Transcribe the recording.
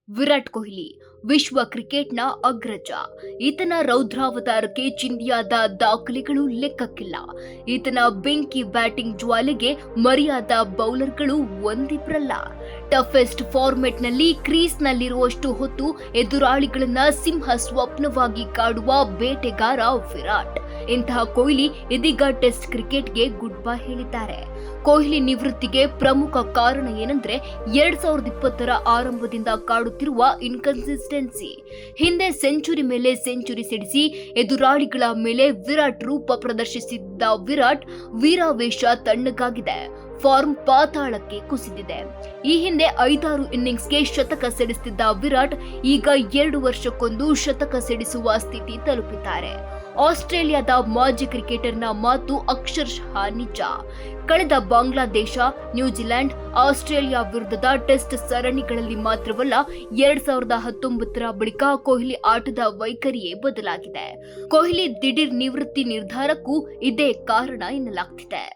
ವಿರಾಟ್ ಕೊಹ್ಲಿ ವಿಶ್ವ ಕ್ರಿಕೆಟ್ನ ಅಗ್ರಜ. ಈತನ ರೌದ್ರಾವತಾರಕ್ಕೆ ಚಿಂದಿಯಾದ ದಾಖಲೆಗಳು ಲೆಕ್ಕಕ್ಕಿಲ್ಲ. ಈತನ ಬೆಂಕಿ ಬ್ಯಾಟಿಂಗ್ ಜ್ವಾಲೆಗೆ ಮರೆಯಾದ ಬೌಲರ್ಗಳು ಒಂದಿಬ್ರಲ್ಲ. ಟಫೆಸ್ಟ್ ಫಾರ್ಮೆಟ್ನಲ್ಲಿ ಕ್ರೀಸ್ನಲ್ಲಿರುವಷ್ಟು ಹೊತ್ತು ಎದುರಾಳಿಗಳನ್ನ ಸಿಂಹ ಸ್ವಪ್ನವಾಗಿ ಕಾಡುವ ಬೇಟೆಗಾರ ವಿರಾಟ್. ಇಂತಹ ಕೊಹ್ಲಿ ಇದೀಗ ಟೆಸ್ಟ್ ಕ್ರಿಕೆಟ್ಗೆ ಗುಡ್ ಬೈ ಹೇಳಿದ್ದಾರೆ. ಕೊಹ್ಲಿ ನಿವೃತ್ತಿಗೆ ಪ್ರಮುಖ ಕಾರಣ ಏನಂದ್ರೆ 2020ರ ಆರಂಭದಿಂದ ಕಾಡುತ್ತಿರುವ ಇನ್ಕನ್ಸಿಸ್ಟೆನ್ಸಿ. ಹಿಂದೆ ಸೆಂಚುರಿ ಮೇಲೆ ಸೆಂಚುರಿ ಸಿಡಿಸಿ ಎದುರಾಳಿಗಳ ಮೇಲೆ ವಿರಾಟ್ ರೂಪ ಪ್ರದರ್ಶಿಸಿದ್ದ ವಿರಾಟ್ ವೀರಾವೇಶ ತಣ್ಣಗಾಗಿದೆ. ಫಾರ್ಮ್ ಪಾತಾಳಕ್ಕೆ ಕುಸಿದಿದೆ. ಈ ಹಿಂದೆ 5-6 ಇನ್ನಿಂಗ್ಸ್ಗೆ ಶತಕ ಸಿಡಿಸುತ್ತಿದ್ದ ವಿರಾಟ್ ಈಗ 2 ವರ್ಷಕ್ಕೊಂದು ಶತಕ ಸಿಡಿಸುವ ಸ್ಥಿತಿ ತಲುಪಿದ್ದಾರೆ. ಆಸ್ಟ್ರೇಲಿಯಾದ ಮಾಜಿ ಕ್ರಿಕೆಟರ್ನ ಮಾತು ಅಕ್ಷರಶಃ ನಿಜ. ಕಳೆದ ಬಾಂಗ್ಲಾದೇಶ, ನ್ಯೂಜಿಲೆಂಡ್, ಆಸ್ಟ್ರೇಲಿಯಾ ವಿರುದ್ಧದ ಟೆಸ್ಟ್ ಸರಣಿಗಳಲ್ಲಿ ಮಾತ್ರವಲ್ಲ 2019ರ ಬಳಿಕ ಕೊಹ್ಲಿ ಆಟದ ವೈಖರಿಯೇ ಬದಲಾಗಿದೆ. ಕೊಹ್ಲಿ ದಿಢೀರ್ ನಿವೃತ್ತಿ ನಿರ್ಧಾರಕ್ಕೂ ಇದೇ ಕಾರಣ ಎನ್ನಲಾಗ್ತಿದೆ.